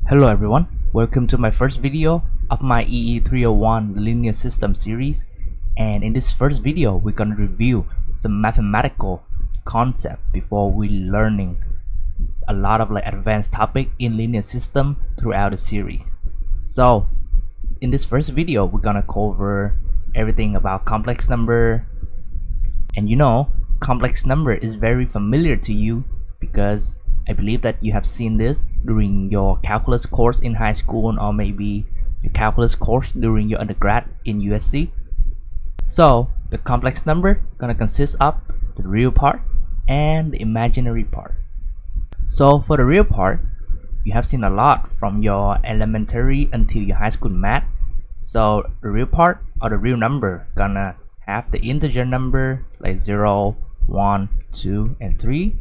Hello everyone, welcome to my first video of my EE301 linear system series, and in this first video we're going to review some mathematical concept before we learning a lot of advanced topic in linear system throughout the series. So in this first video we're gonna cover everything about complex number, and complex number is very familiar to you because I believe that you have seen this during your calculus course in high school, or maybe your calculus course during your undergrad in USC. So the complex number gonna consist of the real part and the imaginary part. So for the real part, you have seen a lot from your elementary until your high school math. So the real part, or the real number, gonna have the integer number like 0, 1, 2, and 3.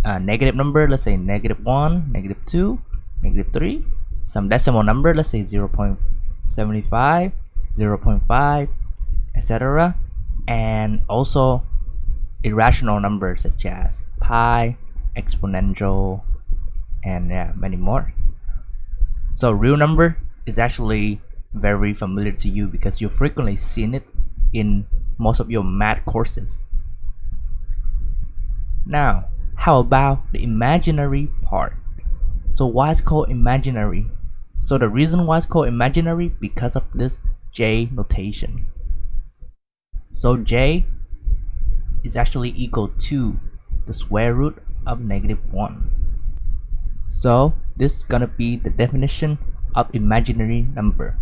Negative number, let's say -1, -2, -3, some decimal number, let's say 0.75, 0.5, etc., and also irrational numbers such as pi, exponential, and many more. So real number is actually very familiar to you because you've frequently seen it in most of your math courses. Now, how about the imaginary part? So why it's called imaginary? So the reason why it's called imaginary, because of this J notation. So J is actually equal to the square root of -1. So this is gonna be the definition of imaginary number.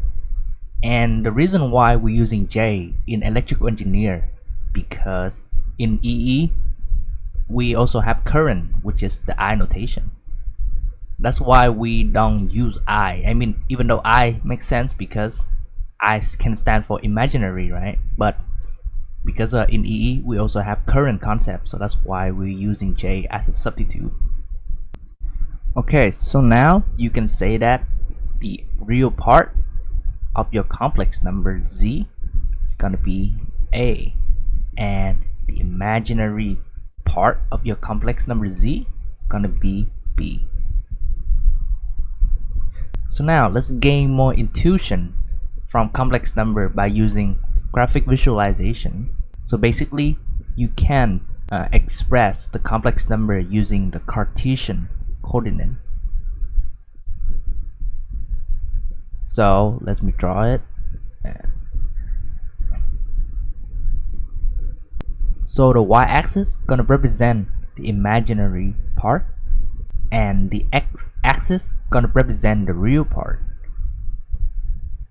And the reason why we're using J in electrical engineer, because in EE we also have current, which is the I notation. That's why we don't use I. I mean, even though I makes sense because I can stand for imaginary, right? But because in EE we also have current concept, so that's why we're using J as a substitute. Okay, so now you can say that the real part of your complex number Z is gonna be A, and the imaginary part of your complex number Z gonna be B. So now let's gain more intuition from complex number by using graphic visualization. So basically you can express the complex number using the Cartesian coordinate. So let me draw it. So the y-axis gonna represent the imaginary part, and the x-axis gonna represent the real part.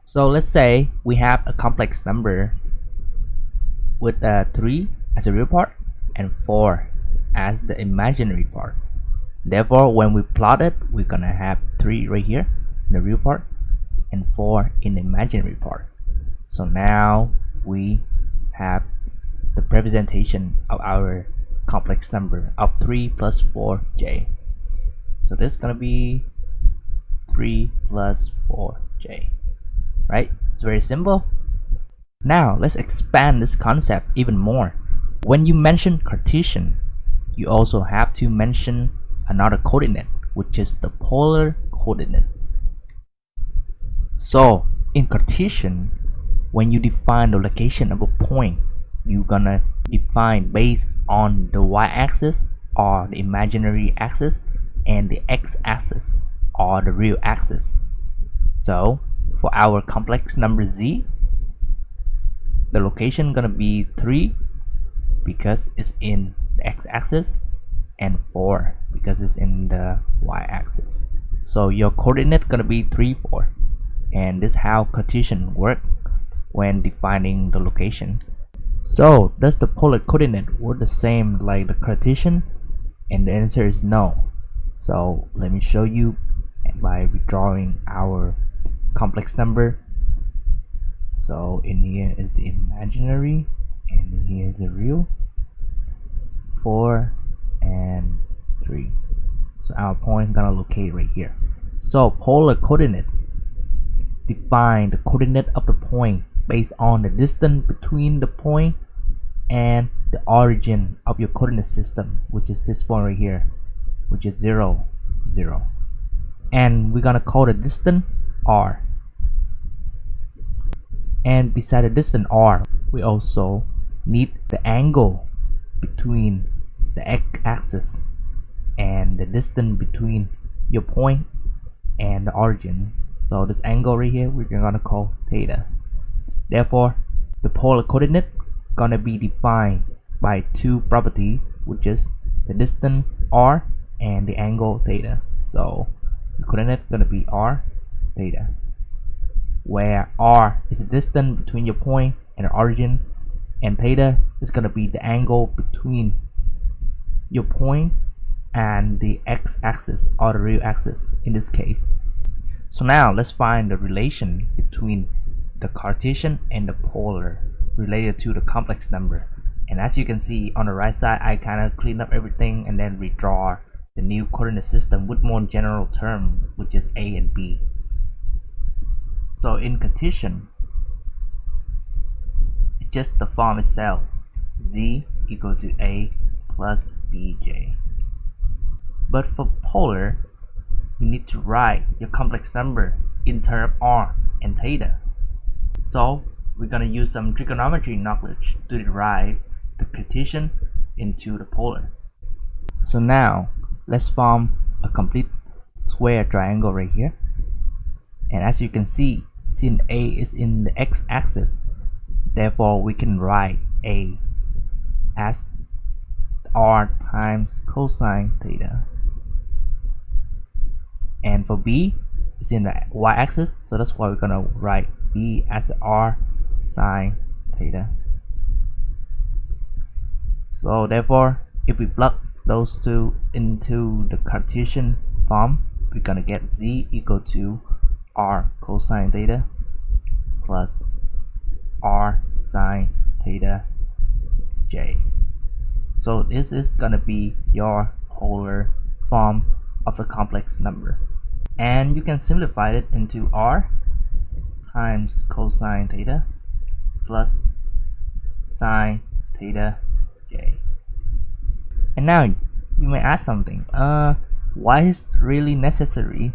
So let's say we have a complex number with 3 as a real part and 4 as the imaginary part. Therefore, when we plot it, we're gonna have 3 right here in the real part and 4 in the imaginary part. So now we have the representation of our complex number of 3 plus 4j. So this is gonna be 3 plus 4j, right? It's very simple. Now let's expand this concept even more. When you mention Cartesian, you also have to mention another coordinate, which is the polar coordinate. So in Cartesian, when you define the location of a point, you're gonna define based on the y-axis or the imaginary axis and the x-axis or the real axis. So for our complex number Z, the location gonna be 3 because it's in the x-axis and 4 because it's in the y-axis. So your coordinate gonna be 3, 4, and this is how Cartesian work when defining the location. So does the polar coordinate work the same like the Cartesian? And the answer is no. So let me show you by redrawing our complex number. So in here is the imaginary and in here is the real. 4 and 3. So our point is gonna locate right here. So polar coordinate define the coordinate of the point based on the distance between the point and the origin of your coordinate system, which is this point right here, which is 0, 0. and we're gonna call the distance r. And beside the distance r, we also need the angle between the x-axis and the distance between your point and the origin. So this angle right here we're gonna call theta. Therefore, the polar coordinate gonna be defined by two properties, which is the distance r and the angle theta. So the coordinate gonna be r theta, where r is the distance between your point and the origin, and theta is gonna be the angle between your point and the x-axis or the real axis in this case. So now let's find the relation between the Cartesian and the polar related to the complex number. And as you can see on the right side, I kind of clean up everything and then redraw the new coordinate system with more general term, which is a and b. So in Cartesian, it's just the form itself, z equal to a plus bj. But for polar, you need to write your complex number in terms of r and theta. So we're gonna use some trigonometry knowledge to derive the Cartesian into the polar. So now let's form a complete square triangle right here. And as you can see, since a is in the x-axis, therefore we can write a as r times cosine theta. And for b, it's in the y-axis, so that's why we're gonna write b as r sine theta. So therefore, if we plug those two into the Cartesian form, we're gonna get z equal to r cosine theta plus r sine theta j. So this is gonna be your polar form of the complex number. And you can simplify it into r times cosine theta plus sine theta j. And now you may ask something, why is it really necessary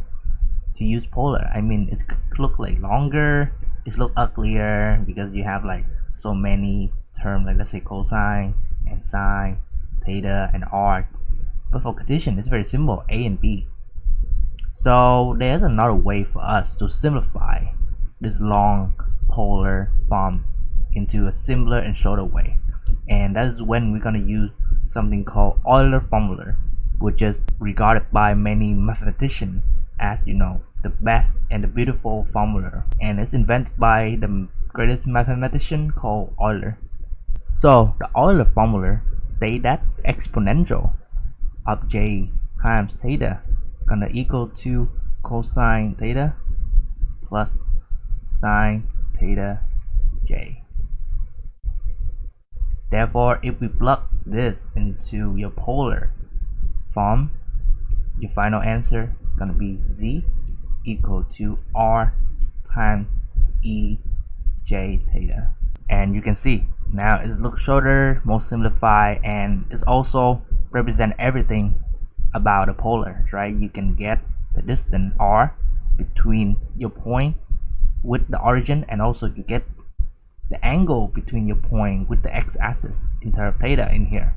to use polar? I mean, it look like longer, it look uglier because you have like so many terms, like let's say cosine and sine, theta and r. But for Cartesian, it's very simple, a and b. So there's another way for us to simplify this long polar form into a simpler and shorter way, and that is when we're going to use something called Euler formula, which is regarded by many mathematicians as, you know, the best and the beautiful formula, and it's invented by the greatest mathematician called Euler. So the Euler formula states that exponential of j times theta gonna equal to cosine theta plus sine theta j. Therefore, if we plug this into your polar form, your final answer is gonna be z equal to r times e j theta. And you can see now it looks shorter, more simplified, and it's also represent everything about a polar, right? You can get the distance r between your point with the origin, and also you get the angle between your point with the x-axis in terms of theta in here.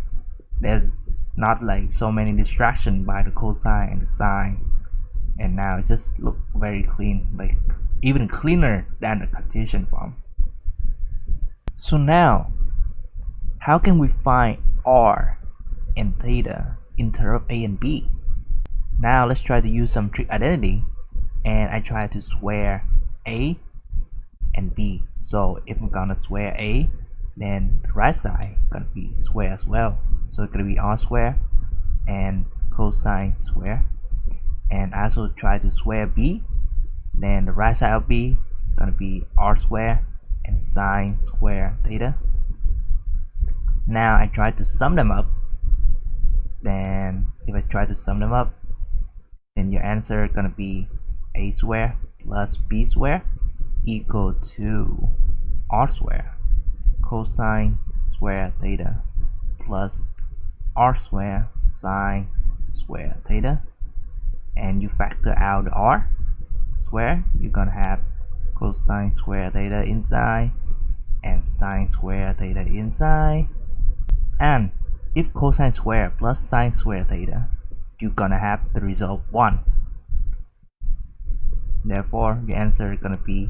There's not like so many distractions by the cosine and the sine, and now it just look very clean, like even cleaner than the Cartesian form. So now, how can we find r and theta in terms of a and b? Now let's try to use some trig identity, and I try to square a and b. So if I'm gonna square a, then the right side gonna be square as well. So it's gonna be r square and cosine square. And I also try to square b, then the right side of b gonna be r square and sine square theta. Now I try to sum them up. Then if I try to sum them up, then your answer is gonna be a square plus b square equal to r square cosine square theta plus r square sine square theta. and you factor out the r square, you're gonna have cosine square theta inside and sine square theta inside. And if cosine square plus sine square theta, you're gonna have the result 1. Therefore, your answer is gonna be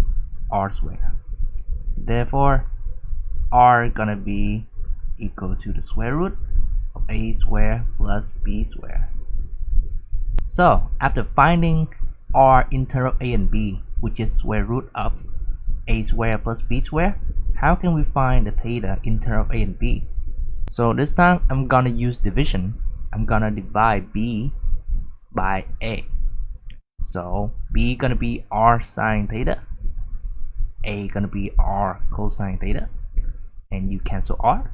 r square. Therefore, r gonna be equal to the square root of a square plus b square. So after finding r in terms of a and b, which is square root of a square plus b square, how can we find the theta in terms of a and b? So this time I'm gonna use division. I'm gonna divide b by a. So b gonna be r sine theta, a gonna be r cosine theta, and you cancel r.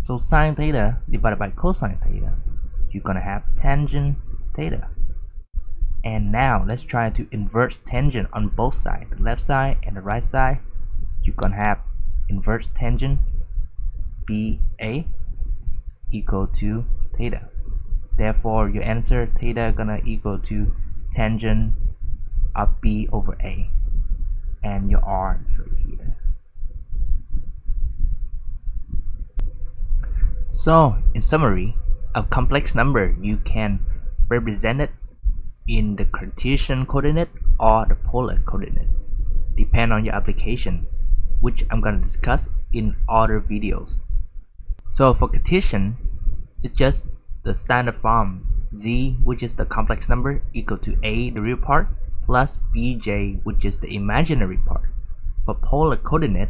So sine theta divided by cosine theta, you're gonna have tangent theta. And now let's try to inverse tangent on both sides, the left side and the right side. You're gonna have inverse tangent BA equal to theta. Therefore, your answer theta gonna equal to tangent of B over A, and your R is right here. So, in summary, a complex number, you can represent it in the Cartesian coordinate or the polar coordinate, depend on your application, which I'm gonna discuss in other videos. So for Cartesian, it's just the standard form z, which is the complex number, equal to a, the real part, plus bj, which is the imaginary part. For polar coordinate,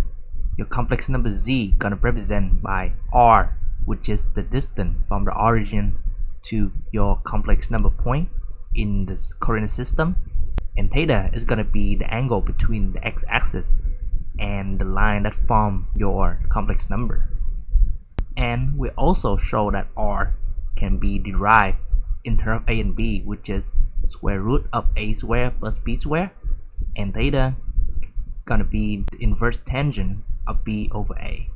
your complex number z gonna represent by r, which is the distance from the origin to your complex number point in this coordinate system, and theta is gonna be the angle between the x-axis and the line that form your complex number. And we also show that r can be derived in terms of a and b, which is square root of a square plus b square, and theta gonna be the inverse tangent of b over a.